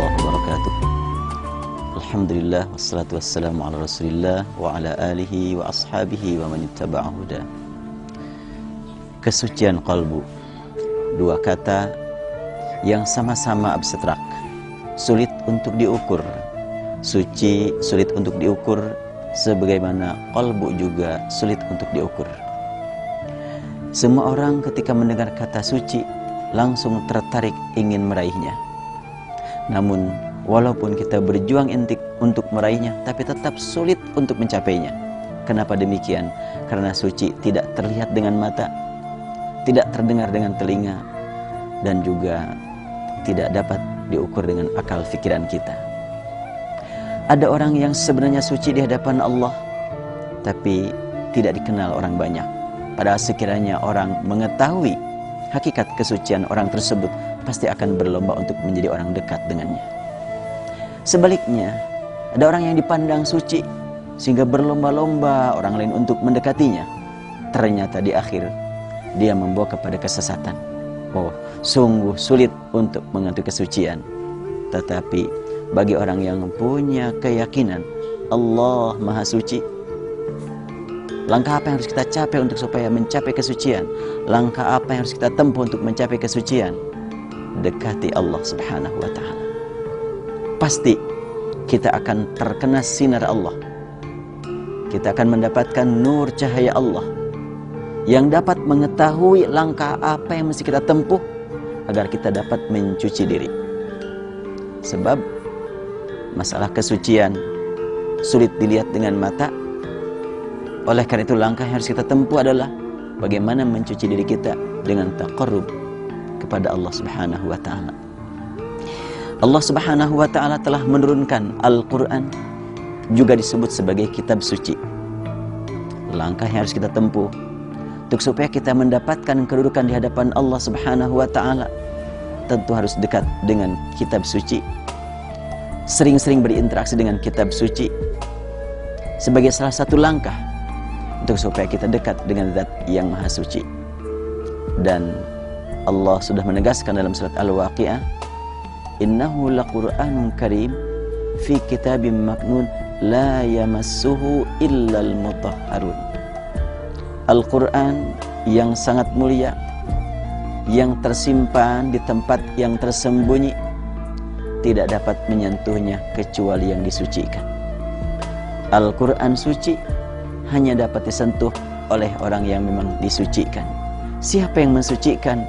warahmatullahi wabarakatuh. Alhamdulillah wassalatu wassalamu ala Rasulillah wa ala alihi wa ashabihi wa man ittaba'a huda. Kesucian qalbu, dua kata yang sama-sama abstrak, sulit untuk diukur. Suci sulit untuk diukur, sebagaimana qalbu juga sulit untuk diukur. Semua orang ketika mendengar kata suci langsung tertarik ingin meraihnya. Namun walaupun kita berjuang untuk meraihnya, tapi tetap sulit untuk mencapainya. Kenapa demikian? Karena suci tidak terlihat dengan mata, tidak terdengar dengan telinga, dan juga tidak dapat diukur dengan akal fikiran kita. Ada orang yang sebenarnya suci di hadapan Allah, tapi tidak dikenal orang banyak. Padahal sekiranya orang mengetahui hakikat kesucian orang tersebut, pasti akan berlomba untuk menjadi orang dekat dengannya. Sebaliknya, ada orang yang dipandang suci sehingga berlomba-lomba orang lain untuk mendekatinya. Ternyata di akhir dia membawa kepada kesesatan. Oh, sungguh sulit untuk mengerti kesucian. Tetapi bagi orang yang punya keyakinan Allah Maha Suci, langkah apa yang harus kita capai untuk supaya mencapai kesucian? Langkah apa yang harus kita tempuh untuk mencapai kesucian? Dekati Allah Subhanahu wa ta'ala. Pasti kita akan terkena sinar Allah. Kita akan mendapatkan nur cahaya Allah yang dapat mengetahui langkah apa yang mesti kita tempuh agar kita dapat mencuci diri. Sebab masalah kesucian sulit dilihat dengan mata. Oleh karena itu langkah yang harus kita tempuh adalah bagaimana mencuci diri kita dengan taqarrub kepada Allah Subhanahu wa ta'ala. Allah Subhanahu wa ta'ala telah menurunkan Al-Quran, juga disebut sebagai kitab suci. Langkah yang harus kita tempuh untuk supaya kita mendapatkan kedudukan di hadapan Allah Subhanahu wa ta'ala, tentu harus dekat dengan kitab suci, sering-sering berinteraksi dengan kitab suci sebagai salah satu langkah untuk supaya kita dekat dengan Zat yang Maha Suci. Dan Allah sudah menegaskan dalam surat Al-Waqi'ah, innahu laqur'anun karim fi kitabim maknun la yamassuhu illal mutahharun. Al-Quran yang sangat mulia, yang tersimpan di tempat yang tersembunyi, tidak dapat menyentuhnya kecuali yang disucikan. Al-Quran suci hanya dapat disentuh oleh orang yang memang disucikan. Siapa yang mensucikan?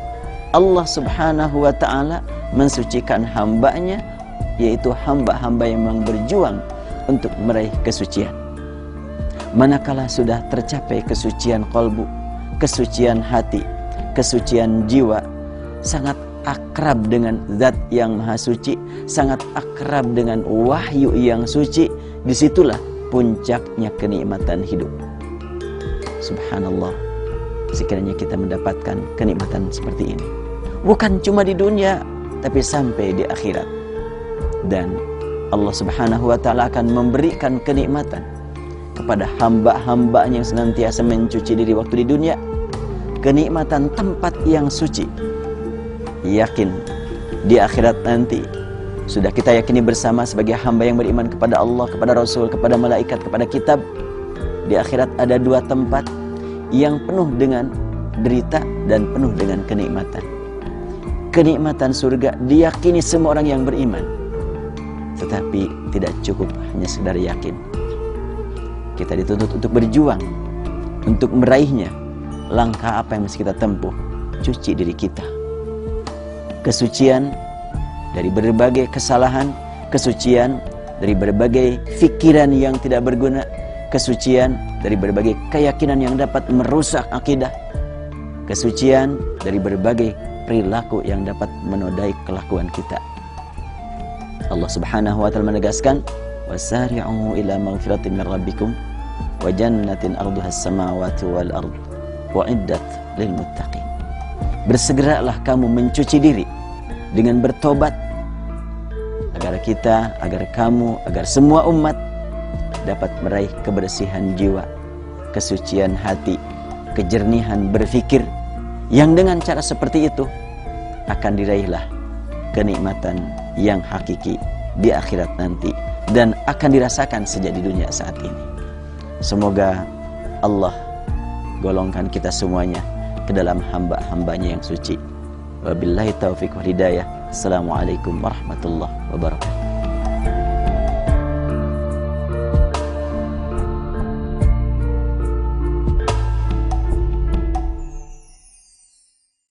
Allah Subhanahu wa ta'ala mensucikan hambanya, yaitu hamba-hamba yang memang berjuang untuk meraih kesucian. Manakala sudah tercapai kesucian qalbu, kesucian hati, kesucian jiwa, sangat akrab dengan Zat yang Maha Suci, sangat akrab dengan wahyu yang suci, disitulah puncaknya kenikmatan hidup. Subhanallah, sekiranya kita mendapatkan kenikmatan seperti ini, bukan cuma di dunia, tapi sampai di akhirat. Dan Allah Subhanahu wa ta'ala akan memberikan kenikmatan kepada hamba-hambanya yang senantiasa mencuci diri waktu di dunia, kenikmatan tempat yang suci. Yakin di akhirat nanti, sudah kita yakini bersama sebagai hamba yang beriman kepada Allah, kepada Rasul, kepada malaikat, kepada kitab. Di akhirat ada dua tempat yang penuh dengan derita dan penuh dengan kenikmatan. Kenikmatan surga diyakini semua orang yang beriman. Tetapi tidak cukup hanya sekedar yakin. Kita dituntut untuk berjuang, untuk meraihnya. Langkah apa yang mesti kita tempuh? Cuci diri kita. Kesucian dari berbagai kesalahan, kesucian dari berbagai fikiran yang tidak berguna, kesucian dari berbagai keyakinan yang dapat merusak akidah, kesucian dari berbagai perilaku yang dapat menodai kelakuan kita. Allah Subhanahu wa ta'ala menegaskan, wasari'u ila maghfiratin min rabbikum wa jannatin arduhas samawati wal ard wa'iddat lil muttaqin. Bersegeralah kamu mencuci diri dengan bertobat, agar kita, agar kamu, agar semua umat dapat meraih kebersihan jiwa, kesucian hati, kejernihan berfikir, yang dengan cara seperti itu akan diraihlah kenikmatan yang hakiki di akhirat nanti dan akan dirasakan sejak di dunia saat ini. Semoga Allah golongkan kita semuanya ke dalam hamba-hambanya yang suci. Wabillahi taufiq wal hidayah. Assalamualaikum warahmatullahi wabarakatuh.